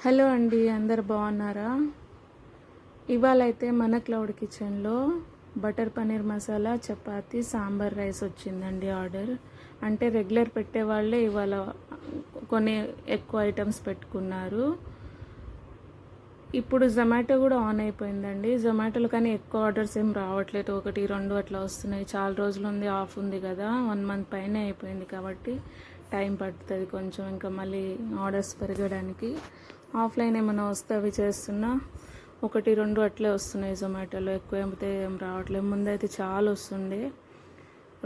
Hello అండి, అందరు బాగున్నారా? ఇవాళ అయితే మన క్లౌడ్ కిచెన్లో బటర్ పన్నీర్ మసాలా, చపాతీ, సాంబార్ రైస్ వచ్చిందండి ఆర్డర్. అంటే రెగ్యులర్ పెట్టేవాళ్ళే ఇవాళ కొన్ని ఎక్కువ ఐటమ్స్ పెట్టుకున్నారు. ఇప్పుడు జొమాటో కూడా ఆన్ అయిపోయిందండి. జొమాటోలో కానీ ఎక్కువ ఆర్డర్స్ ఏం రావట్లేదు, 1-2 అట్లా వస్తున్నాయి. చాలా రోజులు ఉంది, ఆఫ్ ఉంది కదా, 1 మంత్ పైనే అయిపోయింది కాబట్టి టైం పడుతుంది కొంచెం ఇంకా మళ్ళీ ఆర్డర్స్ పెరగడానికి. ఆఫ్లైన్ ఏమైనా వస్తే అవి చేస్తున్నా, 1-2 అట్లే వస్తున్నాయి. జొమాటోలో ఎక్కువ ఏం రావట్లేదు. ముందైతే చాలా వస్తుండే,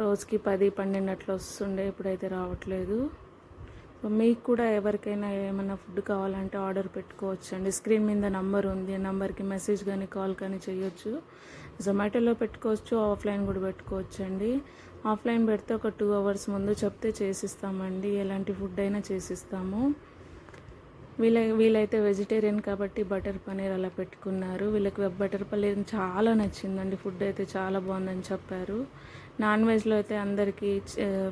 రోజుకి 10-12 అట్లా వస్తుండే, ఇప్పుడైతే రావట్లేదు. మీకు కూడా ఎవరికైనా ఏమైనా ఫుడ్ కావాలంటే ఆర్డర్ పెట్టుకోవచ్చు అండి. స్క్రీన్ మీద నంబర్ ఉంది, నంబర్కి మెసేజ్ కానీ కాల్ కానీ చేయొచ్చు. జొమాటోలో పెట్టుకోవచ్చు, ఆఫ్లైన్ కూడా పెట్టుకోవచ్చు అండి. ఆఫ్లైన్ పెడితే ఒక 2 అవర్స్ ముందు చెప్తే చేసిస్తామండి, ఎలాంటి ఫుడ్ అయినా చేసిస్తాము. వీళ్ళైతే వెజిటేరియన్ కాబట్టి బటర్ పన్నీర్ అలా పెట్టుకున్నారు. వీళ్ళకి బటర్ పన్నీర్ చాలా నచ్చిందండి, ఫుడ్ అయితే చాలా బాగుందని చెప్పారు. నాన్ వెజ్లో అయితే అందరికీ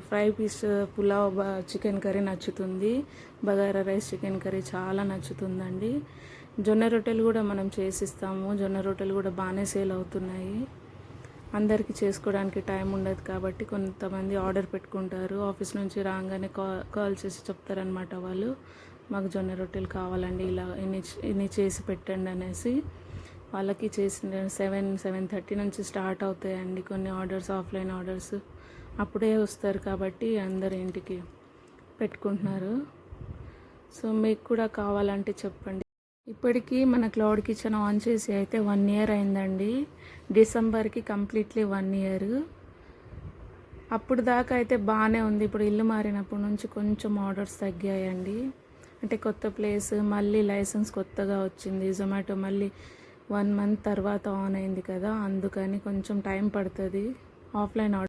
fry piece pulao, chicken curry నచ్చుతుంది. బగారా రైస్, చికెన్ కర్రీ చాలా నచ్చుతుందండి. జొన్న రొట్టెలు కూడా మనం చేసిస్తాము. జొన్న రొట్టెలు కూడా బాగానే సేల్ అవుతున్నాయి. అందరికీ చేసుకోవడానికి టైం ఉండదు కాబట్టి కొంతమంది ఆర్డర్ పెట్టుకుంటారు. ఆఫీస్ నుంచి రాగానే కాల్ చేసి చెప్తారనమాట వాళ్ళు, మాకు జొన్న రొట్టెలు కావాలండి, ఇలా ఇన్ని చేసి పెట్టండి అనేసి. వాళ్ళకి చేసిన 7-7:30 నుంచి స్టార్ట్ అవుతాయండి కొన్ని ఆర్డర్స్, ఆఫ్లైన్ ఆర్డర్స్ అప్పుడే వస్తారు కాబట్టి అందరు ఇంటికి పెట్టుకుంటున్నారు. సో మీకు కూడా కావాలంటే చెప్పండి. ఇప్పటికీ మన క్లౌడ్ కిచెన్ ఆన్ చేసి అయితే 1 ఇయర్ అయిందండి. డిసెంబర్కి కంప్లీట్లీ 1 ఇయర్. అప్పుడు దాకా అయితే బాగానే ఉంది. ఇప్పుడు ఇల్లు మారినప్పటి నుంచి కొంచెం ఆర్డర్స్ తగ్గాయండి. అంటే కొత్త ప్లేస్, మళ్ళీ లైసెన్స్ కొత్తగా వచ్చింది. జొమాటో మళ్ళీ 1 మంత్ తర్వాత ఆన్ అయింది కదా, అందుకని కొంచెం టైం పడుతుంది ఆఫ్లైన్ ఆర్డర్